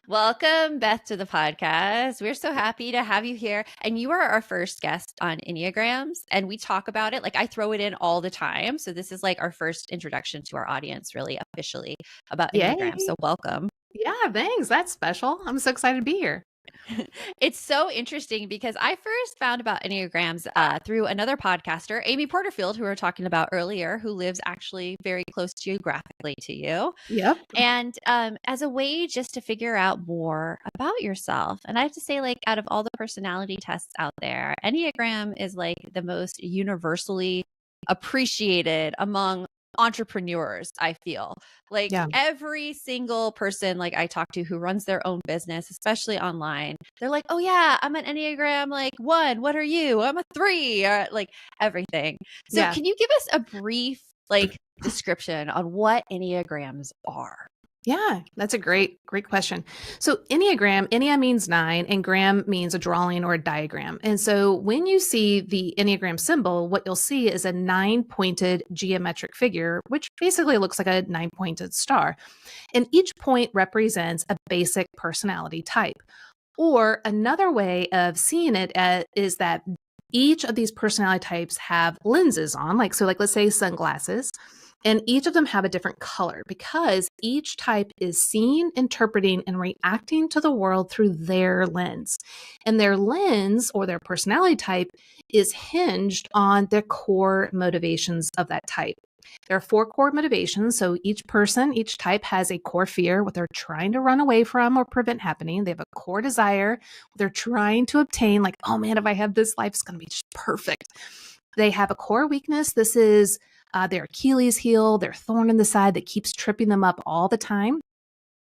Welcome, Beth, to the podcast. We're so happy to have you here. And you are our first guest on Enneagrams, and we talk about it. Like, I throw it in all the time. So this is like our first introduction to our audience, really officially, about Enneagrams. Yay. So welcome. Yeah, thanks. That's special. I'm so excited to be here. It's so interesting because I first found about Enneagrams through another podcaster, Amy Porterfield, who we were talking about earlier, who lives actually very close geographically to you. Yep. And as a way just to figure out more about yourself. And I have to say, like, out of all the personality tests out there, Enneagram is like the most universally appreciated among entrepreneurs. I feel like Yeah. every single person like I talk to who runs their own business, especially online, they're like, oh yeah, I'm an Enneagram like 1. What are you? I'm a 3, or like everything. So Yeah. can you give us a brief like description on what Enneagrams are? Yeah, that's a great question. So Ennea means 9 and gram means a drawing or a diagram. And so when you see the Enneagram symbol, what you'll see is a 9-pointed geometric figure, which basically looks like a 9-pointed star. And each point represents a basic personality type. Or another way of seeing it is that each of these personality types have lenses on, like let's say sunglasses, and each of them have a different color because each type is seeing, interpreting, and reacting to the world through their lens. And their lens or their personality type is hinged on the core motivations of that type. There are 4 core motivations. So each person, each type has a core fear, what they're trying to run away from or prevent happening. They have a core desire, what they're trying to obtain, like, oh man, if I have this, life's going to be just perfect. They have a core weakness. This is their Achilles heel, their thorn in the side that keeps tripping them up all the time.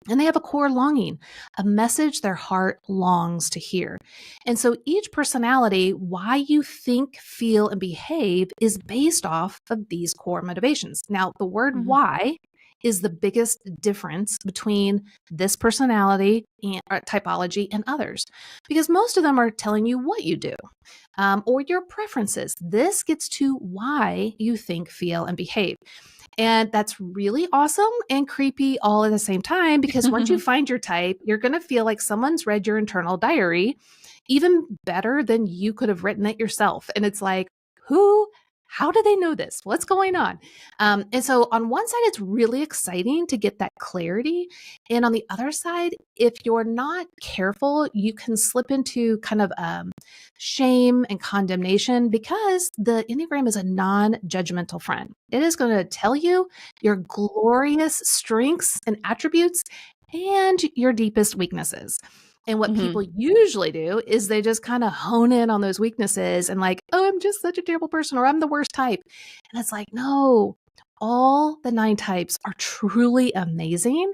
And they have a core longing, a message their heart longs to hear. And so each personality, why you think, feel, and behave is based off of these core motivations. Now, the word why is the biggest difference between this personality and typology and others, because most of them are telling you what you do or your preferences. This gets to why you think, feel, and behave. And that's really awesome and creepy all at the same time, because once you find your type, you're going to feel like someone's read your internal diary even better than you could have written it yourself. And it's like, how do they know this? What's going on? And so on one side, it's really exciting to get that clarity. And on the other side, if you're not careful, you can slip into kind of shame and condemnation, because the Enneagram is a non-judgmental friend. It is going to tell you your glorious strengths and attributes and your deepest weeknesses. And what people usually do is they just kind of hone in on those weaknesses and like, oh, I'm just such a terrible person, or I'm the worst type. And it's like, no, all the 9 types are truly amazing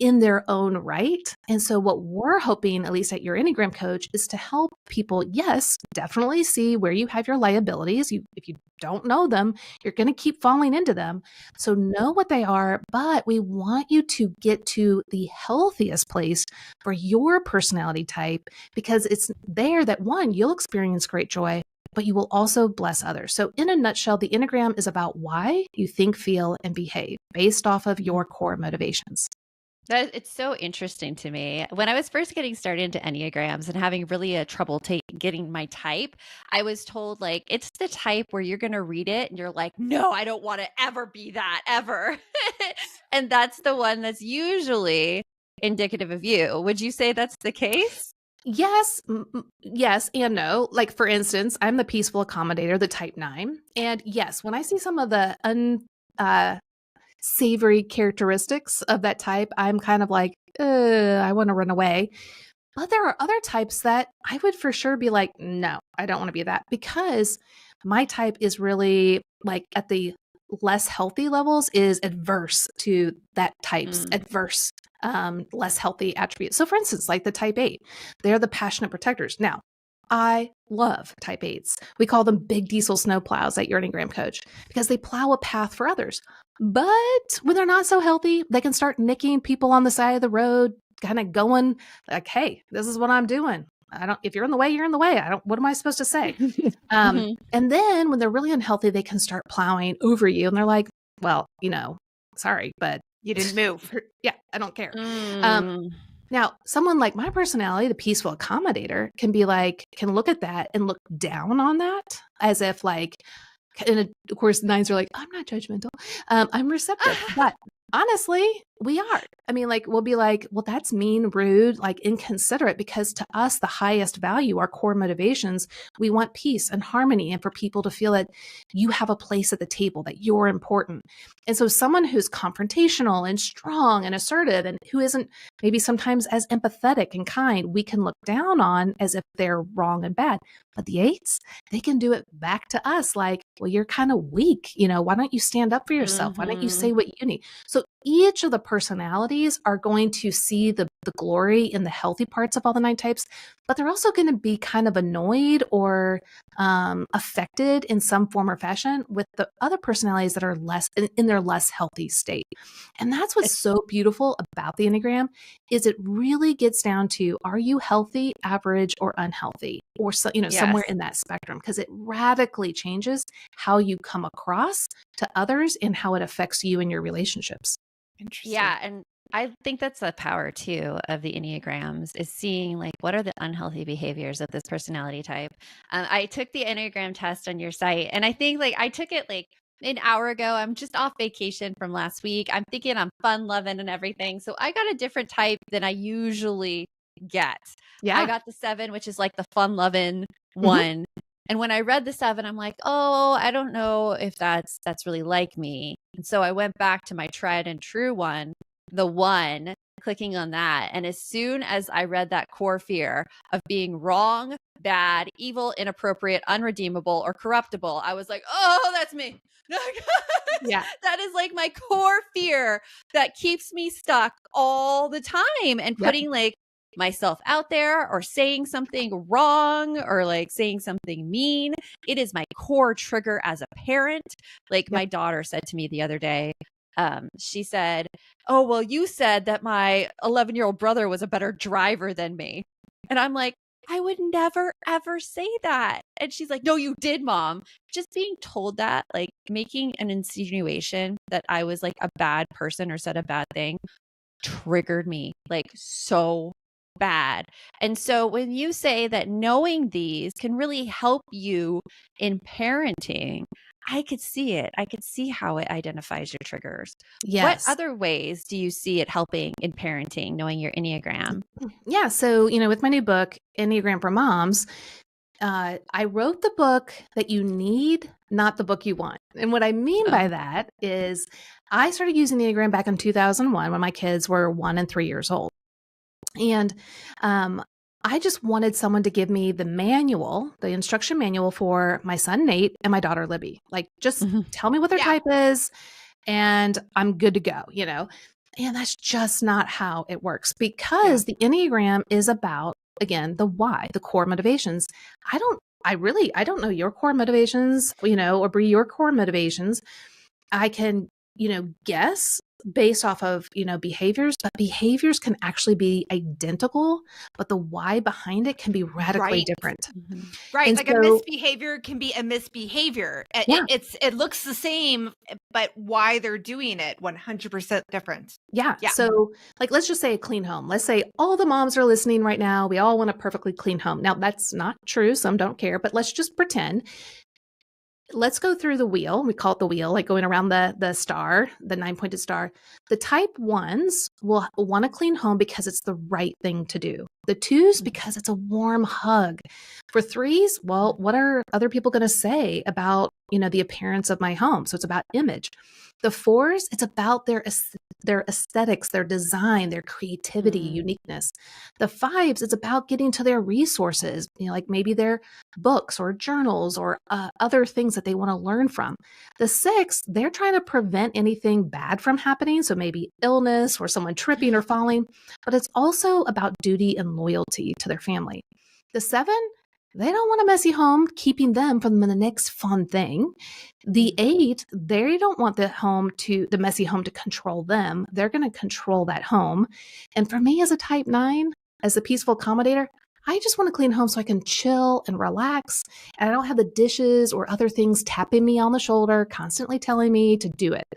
in their own right. And so what we're hoping, at least at Your Enneagram Coach, is to help people, yes, definitely see where you have your liabilities. If you don't know them, you're going to keep falling into them. So know what they are, but we want you to get to the healthiest place for your personality type, because it's there that, one, you'll experience great joy, but you will also bless others. So in a nutshell, the Enneagram is about why you think, feel, and behave based off of your core motivations. It's so interesting to me. When I was first getting started into Enneagrams and having really a trouble getting my type, I was told, like, it's the type where you're going to read it and you're like, no, I don't want to ever be that ever. And that's the one that's usually indicative of you. Would you say that's the case? Yes, yes and no. Like, for instance, I'm the peaceful accommodator, the type 9. And yes, when I see some of the savory characteristics of that type, I'm kind of like, I want to run away. But there are other types that I would for sure be like, no, I don't want to be that, because my type is really, like, at the less healthy levels, is adverse to that type's adverse, less healthy attributes. So for instance, like the type 8, they're the passionate protectors. Now, I love type 8s. We call them big diesel snowplows at Your Enneagram Coach, because they plow a path for others. But when they're not so healthy, they can start nicking people on the side of the road, kind of going like, hey, this is what I'm doing. If you're in the way, you're in the way. What am I supposed to say? And then when they're really unhealthy, they can start plowing over you. And they're like, well, sorry, but you didn't move. Yeah, I don't care. Now, someone like my personality, the peaceful accommodator, can be like, can look at that and look down on that as if like, and of course, nines are like, I'm not judgmental. I'm receptive. But honestly, we are. I mean, like, we'll be like, well, that's mean, rude, like inconsiderate, because to us, the highest value, our core motivations, we want peace and harmony and for people to feel that you have a place at the table, that you're important. And so someone who's confrontational and strong and assertive and who isn't maybe sometimes as empathetic and kind, we can look down on as if they're wrong and bad. But the eights, they can do it back to us like, well, you're kind of weak. Why don't you stand up for yourself? Why don't you say what you need? So each of the personalities are going to see the glory in the healthy parts of all the nine types, but they're also going to be kind of annoyed or affected in some form or fashion with the other personalities that are less in their less healthy state. And that's what's so beautiful about the Enneagram is it really gets down to, are you healthy, average, or unhealthy? Or somewhere in that spectrum, because it radically changes how you come across to others and how it affects you and your relationships. Interesting. Yeah. And I think that's the power too of the Enneagrams is seeing like what are the unhealthy behaviors of this personality type. I took the Enneagram test on your site, and I think like I took it like an hour ago. I'm just off vacation from last week. I'm thinking I'm fun loving and everything. So I got a different type than I usually get. Yeah. I got the 7, which is like the fun loving one. And when I read the 7, I'm like, oh, I don't know if that's really like me. And so I went back to my tried and true one, the 1, clicking on that. And as soon as I read that core fear of being wrong, bad, evil, inappropriate, unredeemable, or corruptible, I was like, oh, that's me. Yeah. That is like my core fear that keeps me stuck all the time and putting like myself out there or saying something wrong or like saying something mean. It is my core trigger as a parent. Like my daughter said to me the other day, she said, oh, well, you said that my 11-year-old brother was a better driver than me. And I'm like, I would never, ever say that. And she's like, no, you did, Mom. Just being told that, like making an insinuation that I was like a bad person or said a bad thing triggered me like so bad. And so when you say that knowing these can really help you in parenting, I could see it. I could see how it identifies your triggers. Yes. What other ways do you see it helping in parenting, knowing your Enneagram? Yeah. So, with my new book, Enneagram for Moms, I wrote the book that you need, not the book you want. And what I mean by that is I started using the Enneagram back in 2001 when my kids were 1 and 3 years old. And I just wanted someone to give me the manual, the instruction manual for my son, Nate, and my daughter, Libby. Like, just tell me what their type is and I'm good to go, And that's just not how it works because the Enneagram is about, again, the why, the core motivations. I don't know your core motivations, or Bree, your core motivations. I can, guess based off of, behaviors, but behaviors can actually be identical, but the why behind it can be radically different. Right. And like so, a misbehavior can be a misbehavior. It looks the same, but why they're doing it 100% different. Yeah. So like, let's just say a clean home. Let's say all the moms are listening right now. We all want a perfectly clean home. Now that's not true. Some don't care, but let's just pretend. Let's go through the wheel. We call it the wheel, like going around the star, the 9-pointed star. The type 1s will want a clean home because it's the right thing to do. The 2s, because it's a warm hug. For 3s, well, what are other people going to say about, the appearance of my home? So it's about image. The 4s, it's about their aesthetics, their design, their creativity, uniqueness. The 5s, it's about getting to their resources, like maybe their books or journals or other things that they want to learn from. The 6, they're trying to prevent anything bad from happening. So maybe illness or someone tripping or falling, but it's also about duty and loyalty to their family. The 7, they don't want a messy home keeping them from the next fun thing. The 8, they don't want the messy home to control them. They're going to control that home. And for me as a type 9, as the peaceful accommodator, I just want to clean home so I can chill and relax. And I don't have the dishes or other things tapping me on the shoulder, constantly telling me to do it.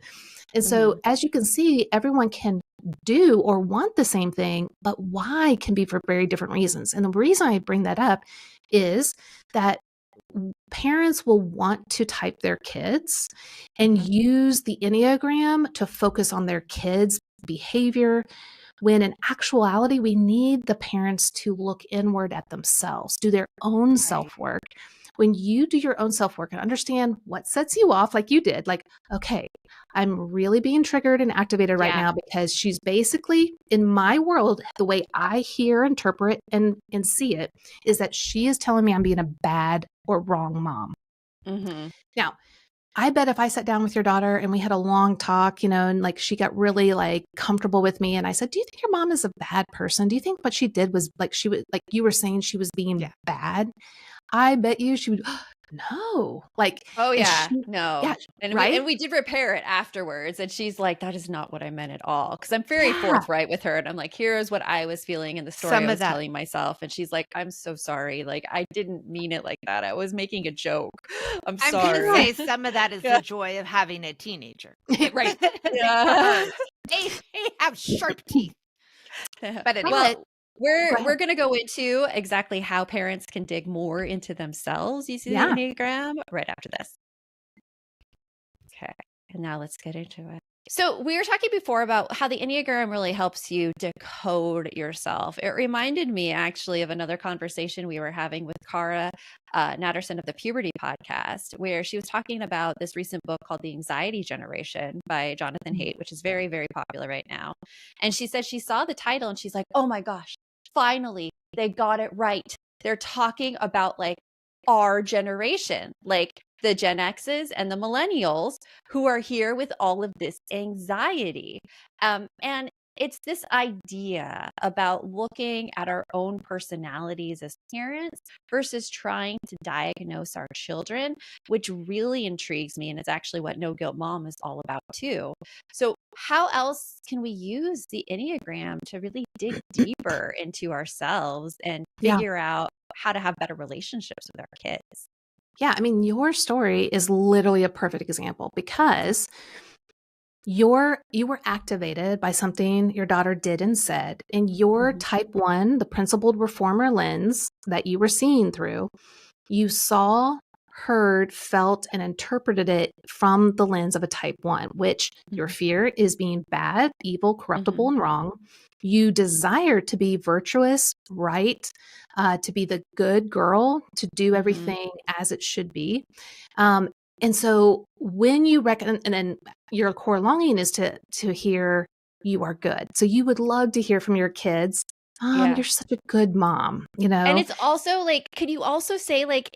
And so as you can see, everyone can do or want the same thing, but why can be for very different reasons. And the reason I bring that up is that parents will want to type their kids and use the Enneagram to focus on their kids' behavior, when in actuality, we need the parents to look inward at themselves, do their own self-work. When you do your own self-work and understand what sets you off, like you did, like, okay, I'm really being triggered and activated right now because she's basically, in my world, the way I hear, interpret, and see it, is that she is telling me I'm being a bad or wrong mom. Now, I bet if I sat down with your daughter and we had a long talk, and like she got really like comfortable with me and I said, do you think your mom is a bad person? Do you think what she did was like, she was like, you were saying she was being bad? I bet you she would, no. Like, no. Yeah, And right? we did repair it afterwards. And she's like, that is not what I meant at all. Because I'm very forthright with her. And I'm like, here's what I was feeling in the story I was telling myself. And she's like, I'm so sorry. Like, I didn't mean it like that. I was making a joke. I'm sorry. I'm going to say some of that is the joy of having a teenager. Right. They have sharp teeth. But anyway. We're going to go into exactly how parents can dig more into themselves using the Enneagram right after this. Okay. And now let's get into it. So we were talking before about how the Enneagram really helps you decode yourself. It reminded me actually of another conversation we were having with Cara Natterson of the Puberty podcast, where she was talking about this recent book called The Anxiety Generation by Jonathan Haidt, which is very, very popular right now. And she said she saw the title and she's like, oh my gosh, finally, they got it right. They're talking about like our generation, like the Gen X's and the millennials who are here with all of this anxiety. And it's this idea about looking at our own personalities as parents versus trying to diagnose our children, which really intrigues me. And it's actually what No Guilt Mom is all about too. So how else can we use the Enneagram to really dig deeper into ourselves and figure out how to have better relationships with our kids? Yeah, I mean, your story is literally a perfect example because you were activated by something your daughter did and said, and your type 1, the principled reformer lens that you were seeing through, you saw, heard, felt, and interpreted it from the lens of a type 1, which your fear is being bad, evil, corruptible, and wrong. You desire to be virtuous, right, to be the good girl, to do everything as it should be. And so when you reckon, and then your core longing is to hear you are good. So you would love to hear from your kids, you're such a good mom, And it's also like, could you also say like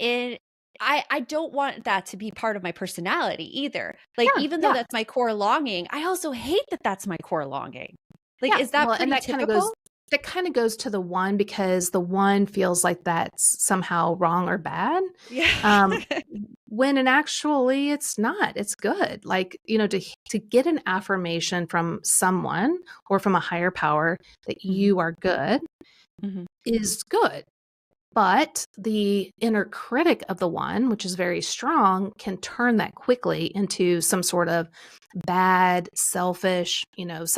I don't want that to be part of my personality either. Like, even though that's my core longing, I also hate that that's my core longing. Like, is that pretty typical? That kind of goes to the 1 because the 1 feels like that's somehow wrong or bad. When in actually it's not. It's good. Like, to get an affirmation from someone or from a higher power that you are good is good. But the inner critic of the 1, which is very strong, can turn that quickly into some sort of bad, selfish,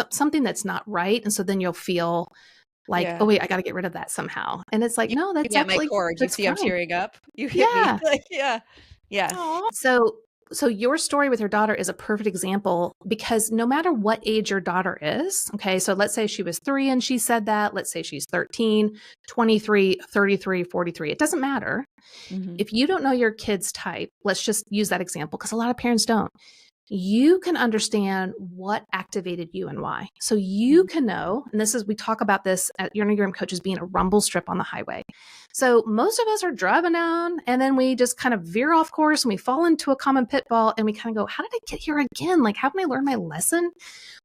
something that's not right. And so then you'll feel like, oh wait, I got to get rid of that somehow. And it's like, no, that's actually my core. Do you see I'm tearing up? You hit me. Like, yeah. So your story with your daughter is a perfect example because no matter what age your daughter is, okay, so let's say she was 3 and she said that, let's say she's 13, 23, 33, 43, it doesn't matter. If you don't know your kid's type, let's just use that example because a lot of parents don't. You can understand what activated you and why. So you can know, and we talk about this at your Enneagram Coach as being a rumble strip on the highway. So most of us are driving down and then we just kind of veer off course and we fall into a common pitfall and we kind of go, how did I get here again? Like, haven't I learned my lesson?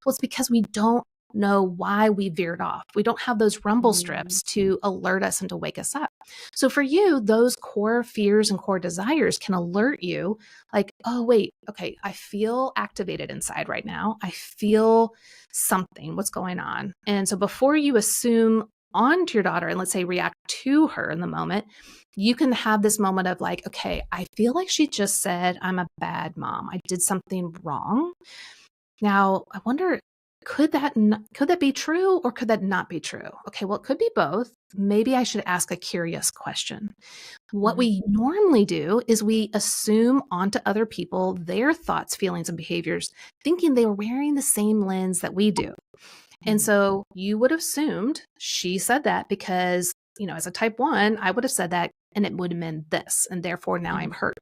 Well, it's because we don't know why we veered off. We don't have those rumble strips to alert us and to wake us up. So for you, those core fears and core desires can alert you like, oh, wait, okay, I feel activated inside right now. I feel something. What's going on? And so before you assume onto your daughter and let's say react to her in the moment, you can have this moment of like, okay, I feel like she just said I'm a bad mom. I did something wrong. Now, I wonder, could that be true or could that not be true? Okay, well, it could be both. Maybe I should ask a curious question. What we normally do is we assume onto other people their thoughts, feelings, and behaviors, thinking they are wearing the same lens that we do. And so you would have assumed she said that because, as a type 1, I would have said that and it would have meant this. And therefore now I'm hurt.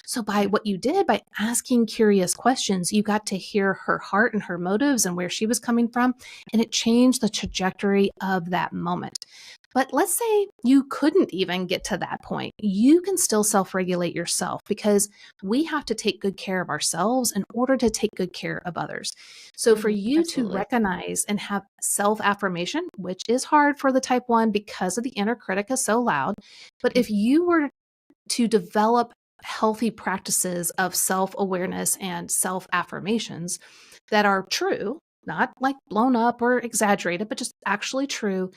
So by what you did, by asking curious questions, you got to hear her heart and her motives and where she was coming from. And it changed the trajectory of that moment. But let's say you couldn't even get to that point. You can still self-regulate yourself because we have to take good care of ourselves in order to take good care of others. So for you to recognize and have self-affirmation, which is hard for the type 1 because of the inner critic is so loud. But if you were to develop healthy practices of self-awareness and self-affirmations that are true, not like blown up or exaggerated, but just actually true,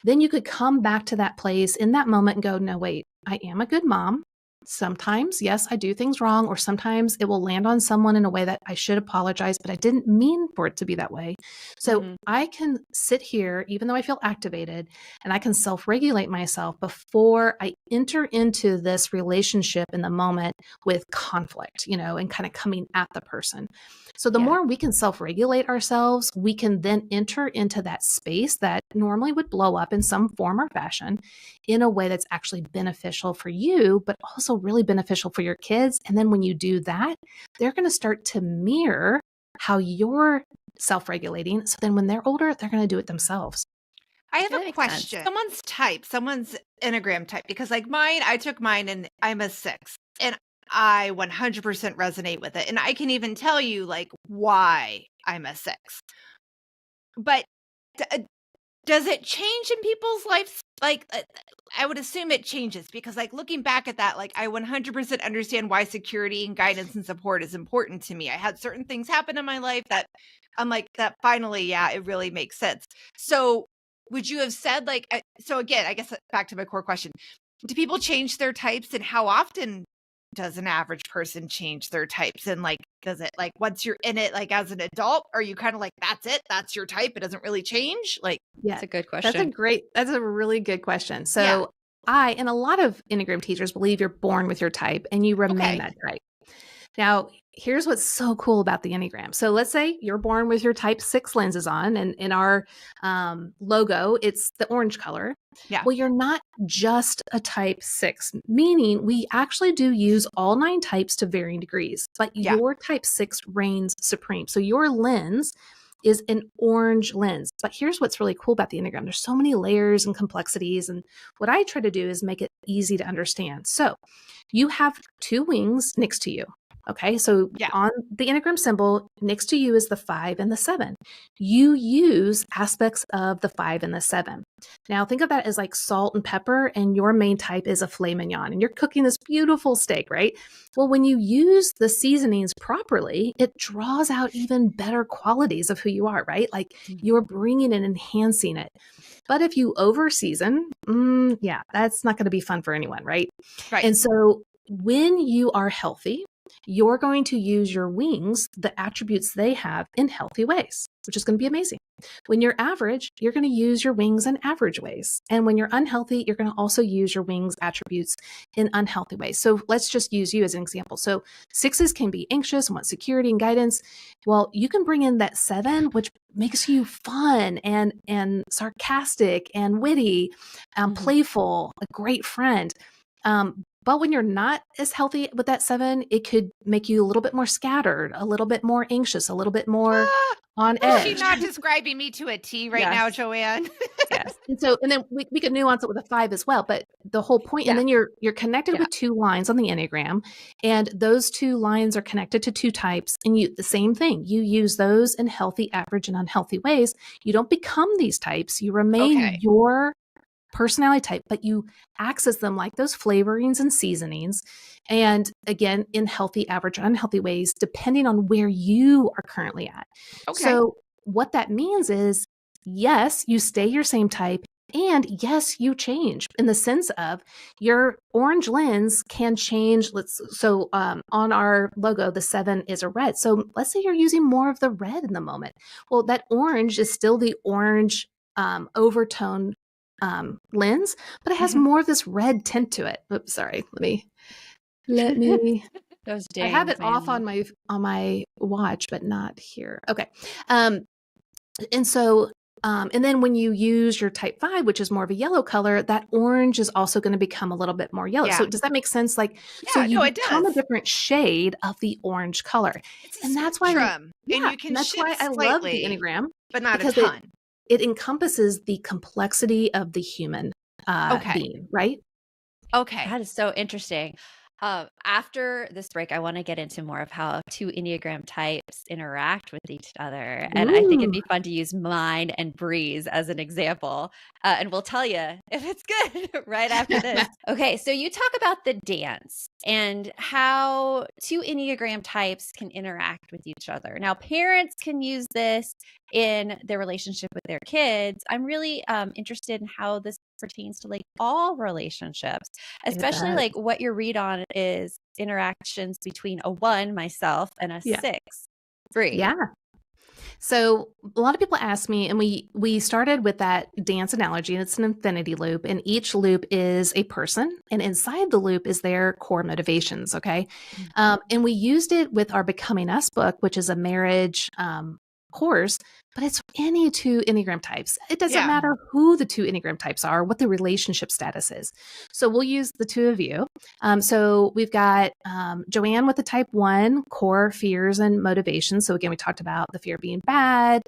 then you could come back to that place in that moment and go, no, wait, I am a good mom. Sometimes, yes, I do things wrong, or sometimes it will land on someone in a way that I should apologize, but I didn't mean for it to be that way. So I can sit here, even though I feel activated, and I can self-regulate myself before I enter into this relationship in the moment with conflict, and kind of coming at the person. So the more we can self-regulate ourselves, we can then enter into that space that normally would blow up in some form or fashion in a way that's actually beneficial for you, but also really beneficial for your kids. And then when you do that, they're going to start to mirror how you're self-regulating. So then when they're older, they're going to do it themselves. I have a question. Someone's Enneagram type, because like mine, I took mine and I'm a 6 and I 100% resonate with it. And I can even tell you like why I'm a 6. But does it change in people's lives? Like, I would assume it changes because like looking back at that, like I 100% understand why security and guidance and support is important to me. I had certain things happen in my life that I'm like, that finally, it really makes sense. So would you have said like, so again, I guess back to my core question, do people change their types and how often does an average person change their types? And like, does it like once you're in it, like as an adult, are you kind of like, that's it, that's your type, it doesn't really change? Like, that's a good question. That's a really good question. So I, and a lot of Enneagram teachers believe you're born with your type and you remain that type. Now, here's what's so cool about the Enneagram. So let's say you're born with your type 6 lenses on, and in our logo, it's the orange color. Yeah. Well, you're not just a type 6, meaning we actually do use all 9 types to varying degrees, but your type 6 reigns supreme. So your lens is an orange lens. But here's what's really cool about the Enneagram. There's so many layers and complexities. And what I try to do is make it easy to understand. So you have 2 wings next to you. Okay, so on the Enneagram symbol, next to you is the 5 and the 7. You use aspects of the 5 and the 7. Now think of that as like salt and pepper, and your main type is a filet mignon, and you're cooking this beautiful steak, right? Well, when you use the seasonings properly, it draws out even better qualities of who you are, right? Like you're bringing and enhancing it. But if you over season, that's not going to be fun for anyone, right? Right. And so when you are healthy, you're going to use your wings, the attributes they have, in healthy ways, which is going to be amazing. When you're average, you're going to use your wings in average ways. And when you're unhealthy, you're going to also use your wings attributes in unhealthy ways. So let's just use you as an example. So 6s can be anxious and want security and guidance. Well, you can bring in that 7, which makes you fun and sarcastic and witty, playful, a great friend. But when you're not as healthy with that 7, it could make you a little bit more scattered, a little bit more anxious, a little bit more on edge. She's not describing me to a T right now, Joanne. Yes. And then we could nuance it with a 5 as well. But the whole point, and then you're connected with 2 lines on the Enneagram, and those 2 lines are connected to 2 types. And the same thing, you use those in healthy, average, and unhealthy ways. You don't become these types. You remain your personality type, but you access them like those flavorings and seasonings. And again, in healthy, average, unhealthy ways, depending on where you are currently at. Okay. So what that means is, yes, you stay your same type And yes, you change in the sense of your orange lens can change. On our logo, the 7 is a red. So let's say you're using more of the red in the moment. Well, that orange is still the orange overtone lens, but it has more of this red tint to it. Oops, sorry. Let me. Those I have it dings, off man. on my watch, but not here. Okay. And so, and then when you use your type 5, which is more of a yellow color, that orange is also going to become a little bit more yellow. Yeah. So does that make sense? Like, Yeah, so you no, it become a does. different shade of the orange color. It's a And that's why, spectrum, and yeah, you can and that's why shift I love the slightly, Enneagram, but not a because ton. it encompasses the complexity of the human Okay. being, right? Okay. That is so interesting. After this break, I want to get into more of how 2 Enneagram types interact with each other. And I think it'd Ooh. be fun to use mine and Bree's as an example. And we'll tell you if it's good right after this. Okay, so you talk about the dance and how 2 Enneagram types can interact with each other. Now, parents can use this in their relationship with their kids. I'm really interested in how this pertains to like all relationships, especially does. like what your read on is interactions between a 1, myself, and a Yeah. 6, Bree. Yeah. So a lot of people ask me, and we started with that dance analogy, and it's an infinity loop, and each loop is a person, and inside the loop is their core motivations. Okay, and we used it with our Becoming Us book, which is a marriage course, but it's any 2 Enneagram types. It doesn't matter who the 2 Enneagram types are, what the relationship status is. So we'll use the 2 of you. So we've got Joanne with the type 1, core fears and motivations. So again, we talked about the fear of being bad,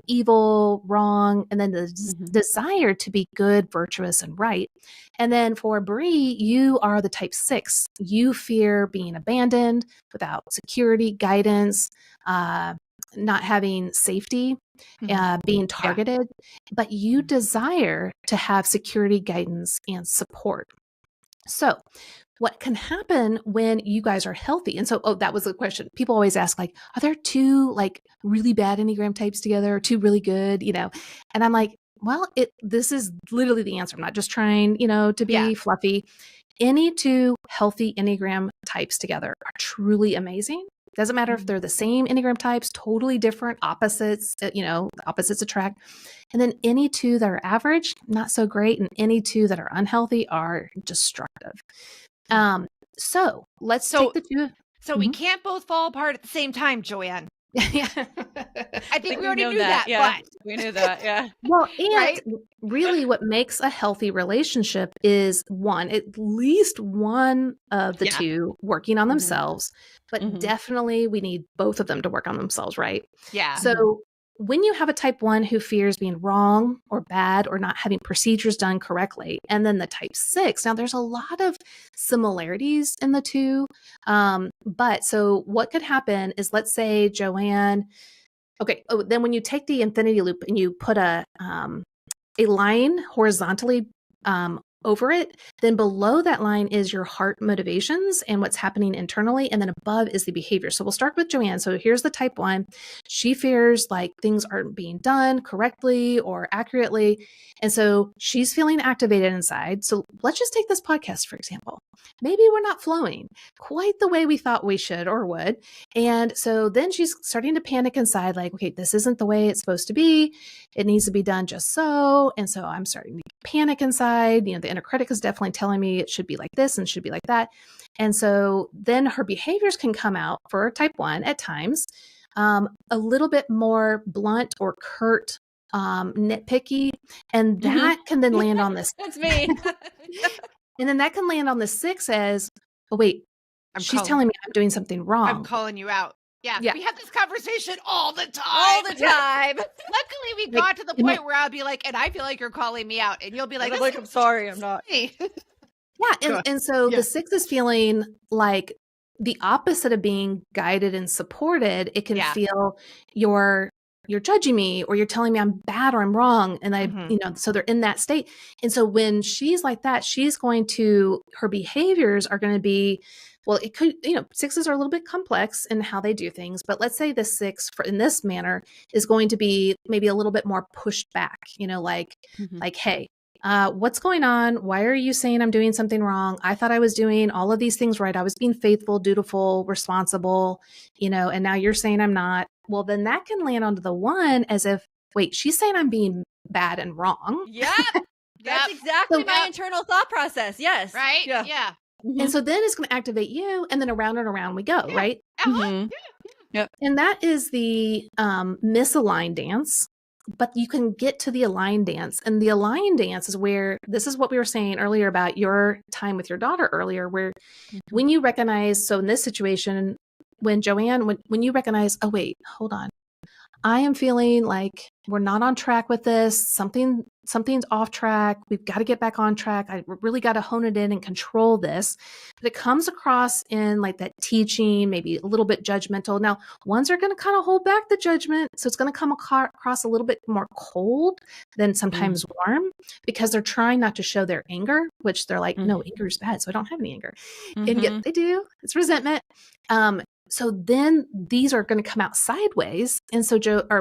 evil, wrong, and then the desire to be good, virtuous, and right. And then for Bree, you are the type 6. You fear being abandoned, without security, guidance, not having safety, being targeted, but you desire to have security, guidance, and support. So what can happen when you guys are healthy? And so, that was the question. People always ask, like, are there 2 like really bad Enneagram types together or 2 really good, And I'm like, well, this is literally the answer. I'm not just trying, to be fluffy. Any 2 healthy Enneagram types together are truly amazing. Doesn't matter if they're the same Enneagram types, totally different, opposites, the opposites attract. And then any 2 that are average, not so great, and any 2 that are unhealthy are destructive. So let's take the 2. So we can't both fall apart at the same time, Joanne. Yeah. I think we already knew that, but we knew that. Yeah. Well, and right? really what makes a healthy relationship is at least one of the 2 working on themselves, but definitely we need both of them to work on themselves, right? Yeah. So when you have a type 1 who fears being wrong or bad or not having procedures done correctly, and then the type 6, now there's a lot of similarities in the 2. But so what could happen is, let's say Joanne, then when you take the infinity loop and you put a line horizontally over it, then below that line is your heart motivations and what's happening internally, and then above is the behavior. So we'll start with Joanne. So here's the type 1. She fears like things aren't being done correctly or accurately, and so she's feeling activated inside. So let's just take this podcast, for example. Maybe we're not flowing quite the way we thought we should or would, and so then she's starting to panic inside, like, okay, this isn't the way it's supposed to be. It needs to be done just so. And so I'm starting to panic inside. The inner critic is definitely telling me it should be like this and should be like that. And so then her behaviors can come out for type 1 at times, a little bit more blunt or curt, nitpicky. And that can then land on this. That's me. And then that can land on the 6 as, oh, wait, she's telling me I'm doing something wrong. I'm calling you out. Yeah, we have this conversation all the time. All the time. Luckily, we got to the point where I'll be like, and I feel like you're calling me out. And you'll be like, I'm sorry, I'm not. Yeah. And so the 6 is feeling like the opposite of being guided and supported. It can feel your you're judging me, or you're telling me I'm bad or I'm wrong. And so they're in that state. And so when she's like that, her behaviors are going to be, well, it could, sixes are a little bit complex in how they do things, but let's say the six in this manner is going to be maybe a little bit more pushed back, like, hey, what's going on? Why are you saying I'm doing something wrong? I thought I was doing all of these things right. I was being faithful, dutiful, responsible, and now you're saying I'm not. Well, then that can land onto the one as if, wait, she's saying I'm being bad and wrong. Yep. That's exactly my internal thought process. Yes. Right? Yeah. Mm-hmm. And so then it's going to activate you, and then around and around we go, right? Mm-hmm. Yep. And that is the misaligned dance. But you can get to the aligned dance. And the aligned dance is where, this is what we were saying earlier about your time with your daughter earlier, where when you recognize, so in this situation, when Joanne, when you recognize, oh, wait, hold on. I am feeling like we're not on track with this. Something's off track. We've got to get back on track. I really got to hone it in and control this. But it comes across in like that teaching, maybe a little bit judgmental. Now, ones are going to kind of hold back the judgment. So it's going to come across a little bit more cold than sometimes warm, because they're trying not to show their anger, which they're like, no, anger is bad. So I don't have any anger. And yet they do. It's resentment. So then these are going to come out sideways. And so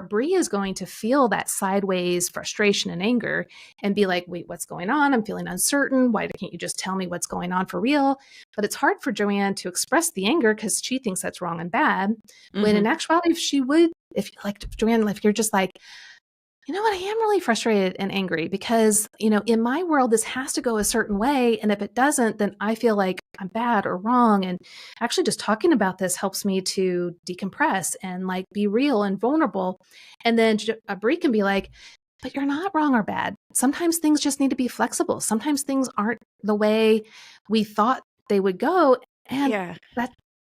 Bree is going to feel that sideways frustration and anger and be like, wait, what's going on? I'm feeling uncertain. Why can't you just tell me what's going on for real? But it's hard for Joanne to express the anger because she thinks that's wrong and bad. When in actuality, if Joanne, if you're just like, you know what, I am really frustrated and angry because, in my world, this has to go a certain way. And if it doesn't, then I feel like I'm bad or wrong. And actually just talking about this helps me to decompress and like be real and vulnerable. And then Brie can be like, but you're not wrong or bad. Sometimes things just need to be flexible. Sometimes things aren't the way we thought they would go. And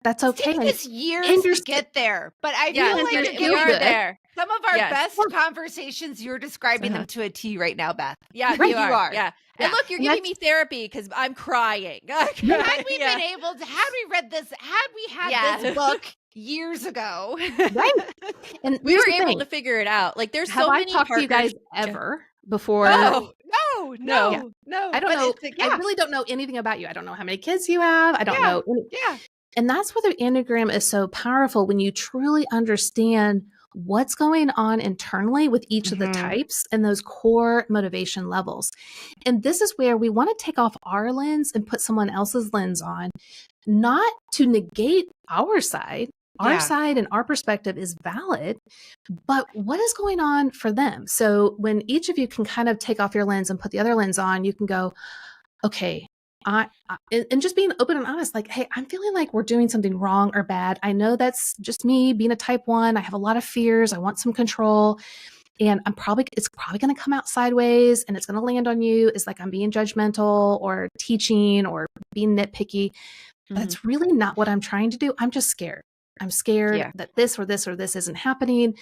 that's okay. It's taken us years to get there, but I feel like we are there. Some of our best conversations, you're describing them to a T right now, Beth. Yeah, right. You are. Yeah. And look, you're giving me therapy because I'm crying. Had we been able to, had we read this, had we had this book years ago, right? And we were able to figure it out. Like, there's so many. Have I talked to you guys ever before? No. I don't know. I really don't know anything about you. I don't know how many kids you have. I don't know. And that's where the Enneagram is so powerful, when you truly understand what's going on internally with each of the types and those core motivation levels. And this is where we want to take off our lens and put someone else's lens on, not to negate our side. Our side and our perspective is valid, but what is going on for them? So when each of you can kind of take off your lens and put the other lens on, you can go, okay, and just being open and honest, like, hey, I'm feeling like we're doing something wrong or bad. I know that's just me being a type 1. I have a lot of fears. I want some control. And it's probably going to come out sideways, and it's going to land on you. It's like I'm being judgmental or teaching or being nitpicky. That's really not what I'm trying to do. I'm just scared. I'm scared that this or this or this isn't happening.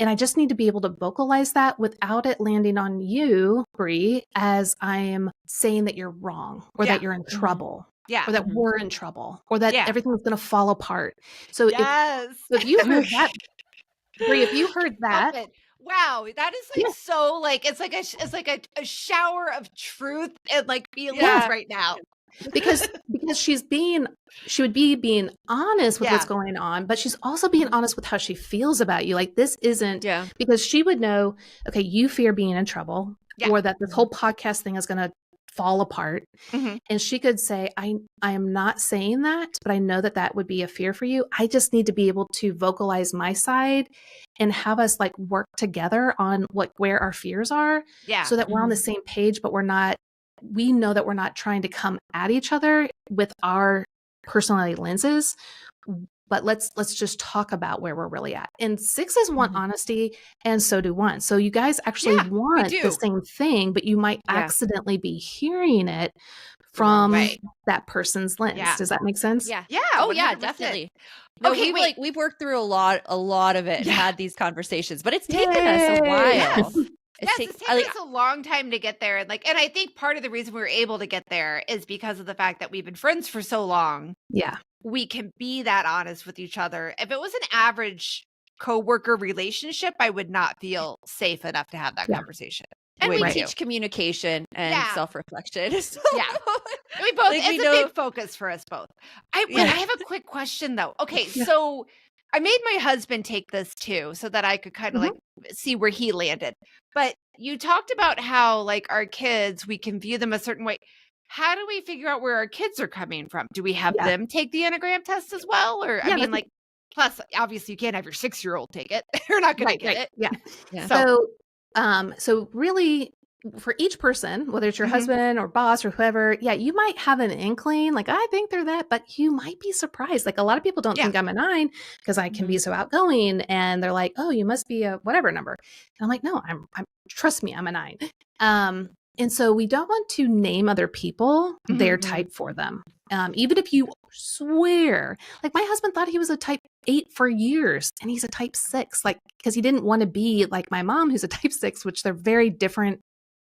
And I just need to be able to vocalize that without it landing on you, Bree, as I am saying that you're wrong or that you're in trouble. Or that we're in trouble, or that everything's going to fall apart. So if you heard that, Bree, if you heard that, wow, that is like so like it's like a shower of truth and like feelings right now. because she would be being honest with what's going on, but she's also being honest with how she feels about you. Like, this isn't because she would know, okay, you fear being in trouble, or that this whole podcast thing is going to fall apart. And she could say, I am not saying that, but I know that would be a fear for you. I just need to be able to vocalize my side and have us like work together on where our fears are, so that we're on the same page, but we know that we're not trying to come at each other with our personality lenses, but let's just talk about where we're really at. And sixes want honesty, and so do ones. So you guys actually want the same thing, but you might accidentally be hearing it from that person's lens. Does that make sense? Yeah. Oh 100%. Yeah, definitely. No, we've worked through a lot of it and had these conversations, but it's taken us a while. It's taken us a long time to get there. And I think part of the reason we were able to get there is because of the fact that we've been friends for so long. Yeah. We can be that honest with each other. If it was an average coworker relationship, I would not feel safe enough to have that conversation. And we teach communication and self-reflection. So, yeah. We both, it's a big focus for us both. I have a quick question though. Okay. So I made my husband take this too, so that I could kind of like see where he landed. But you talked about how like our kids, we can view them a certain way. How do we figure out where our kids are coming from? Do we have them take the Enneagram test as well? Or I mean, like, plus obviously you can't have your 6-year-old take it. You're not going to get it. Yeah. So really, for each person, whether it's your husband or boss or whoever, you might have an inkling, like, I think they're that, but you might be surprised. Like a lot of people don't think I'm a 9 because I can be so outgoing, and they're like, oh, you must be a whatever number. And I'm like, no, I'm trust me, I'm a 9. And so we don't want to name other people their type for them. Even if you swear, like my husband thought he was a type 8 for years, and he's a type 6, like, because he didn't want to be like my mom, who's a type 6, which they're very different,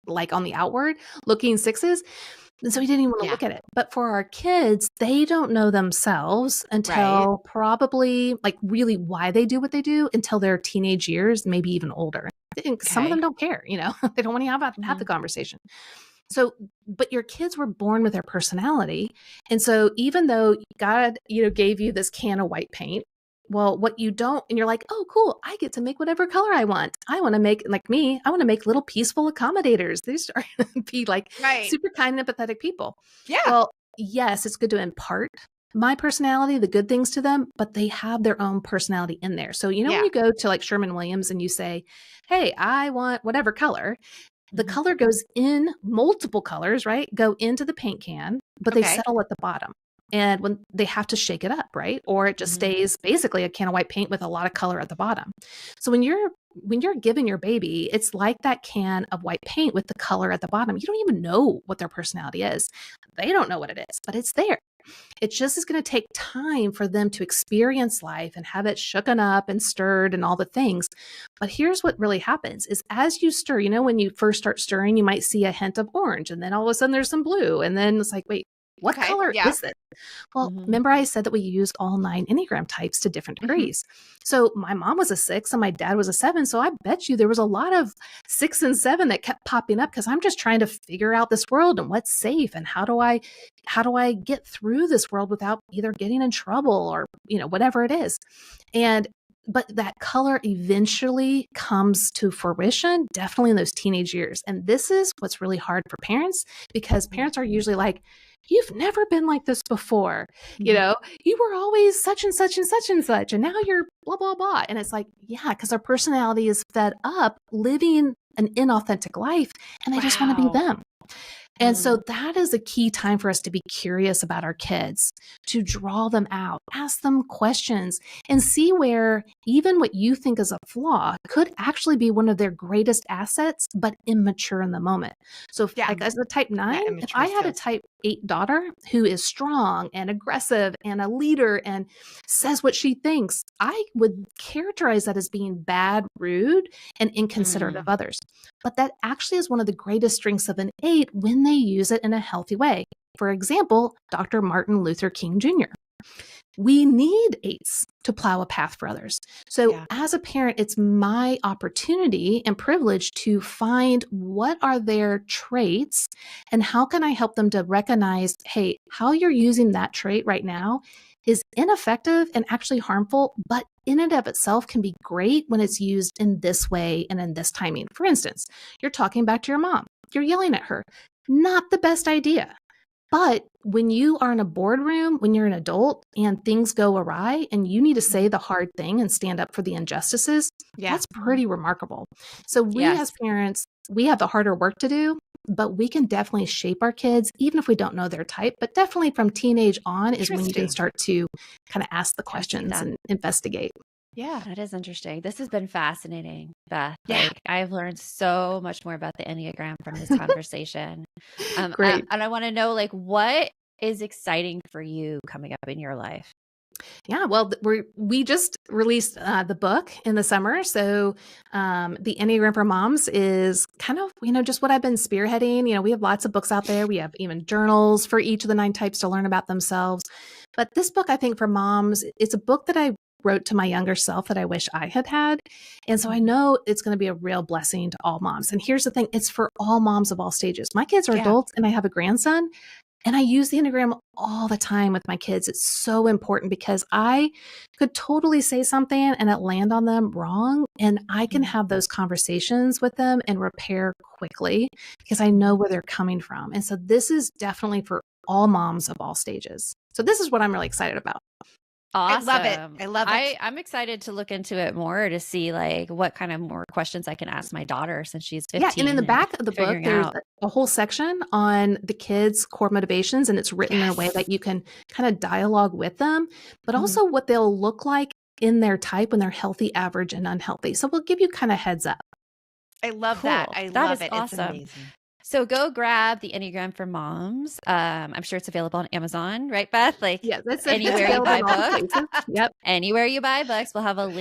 like on the outward looking 6s. And so he didn't even want to look at it. But for our kids, they don't know themselves until probably like really why they do what they do until their teenage years, maybe even older. Some of them don't care, you know, they don't want to have the conversation. So, but your kids were born with their personality. And so even though God, gave you this can of white paint, well, what you don't, and you're like, oh, cool, I get to make whatever color I want. I want to make, like me, I want to make little peaceful accommodators. These are going to be like super kind and empathetic people. Yeah. Well, yes, it's good to impart my personality, the good things to them, but they have their own personality in there. So, when you go to like Sherwin-Williams and you say, hey, I want whatever color, the color goes in, multiple colors, right? Go into the paint can, but they settle at the bottom. And when they have to shake it up, right? Or it just stays basically a can of white paint with a lot of color at the bottom. So when you're giving your baby, it's like that can of white paint with the color at the bottom. You don't even know what their personality is. They don't know what it is, but it's there. It just is going to take time for them to experience life and have it shooken up and stirred and all the things. But here's what really happens is as you stir, when you first start stirring, you might see a hint of orange, and then all of a sudden there's some blue. And then it's like, wait, what color is it? Well, remember I said that we use all 9 Enneagram types to different degrees. So my mom was a 6 and my dad was a 7. So I bet you there was a lot of 6 and 7 that kept popping up because I'm just trying to figure out this world and what's safe and how do I get through this world without either getting in trouble or, whatever it is. But that color eventually comes to fruition, definitely in those teenage years. And this is what's really hard for parents, because parents are usually like, you've never been like this before. You were always such and such and such and such, and now you're blah, blah, blah. And it's like, yeah, because our personality is fed up living an inauthentic life, and they just want to be them. And so that is a key time for us to be curious about our kids, to draw them out, ask them questions, and see where even what you think is a flaw could actually be one of their greatest assets, but immature in the moment. So if, like as a type 9, if I had a type 8 daughter who is strong and aggressive and a leader and says what she thinks, I would characterize that as being bad, rude, and inconsiderate of others. But that actually is one of the greatest strengths of an 8 when they use it in a healthy way. For example, Dr. Martin Luther King Jr. We need 8s to plow a path for others. So as a parent, it's my opportunity and privilege to find what are their traits and how can I help them to recognize, hey, how you're using that trait right now is ineffective and actually harmful, but in and of itself can be great when it's used in this way and in this timing. For instance, you're talking back to your mom, you're yelling at her. Not the best idea. But when you are in a boardroom, when you're an adult and things go awry and you need to say the hard thing and stand up for the injustices, that's pretty remarkable. So we as parents, we have the harder work to do, but we can definitely shape our kids, even if we don't know their type. But definitely from teenage on is when you can start to kind of ask the questions and investigate. Yeah, that is interesting. This has been fascinating, Beth. Like, I've learned so much more about the Enneagram from this conversation. Great. And I want to know, like, what is exciting for you coming up in your life? Yeah, well, we just released the book in the summer. So the Enneagram for Moms is kind of, just what I've been spearheading. We have lots of books out there. We have even journals for each of the 9 types to learn about themselves. But this book, I think for moms, it's a book that I wrote to my younger self that I wish I had had. And so I know it's going to be a real blessing to all moms. And here's the thing, it's for all moms of all stages. My kids are adults and I have a grandson. And I use the Enneagram all the time with my kids. It's so important because I could totally say something and it land on them wrong. And I can have those conversations with them and repair quickly because I know where they're coming from. And so this is definitely for all moms of all stages. So this is what I'm really excited about. Awesome. I love it. I love it. I'm excited to look into it more to see like what kind of more questions I can ask my daughter since she's 15. Yeah, and in the back of the book, there's a whole section on the kids' core motivations, and it's written in a way that you can kind of dialogue with them, but also what they'll look like in their type when they're healthy, average, and unhealthy. So we'll give you kind of heads up. I love that. I love it. Awesome. It's amazing. So go grab the Enneagram for Moms. I'm sure it's available on Amazon, right, Beth? Like that's anywhere you buy books. Yep. Anywhere you buy books, we'll have a link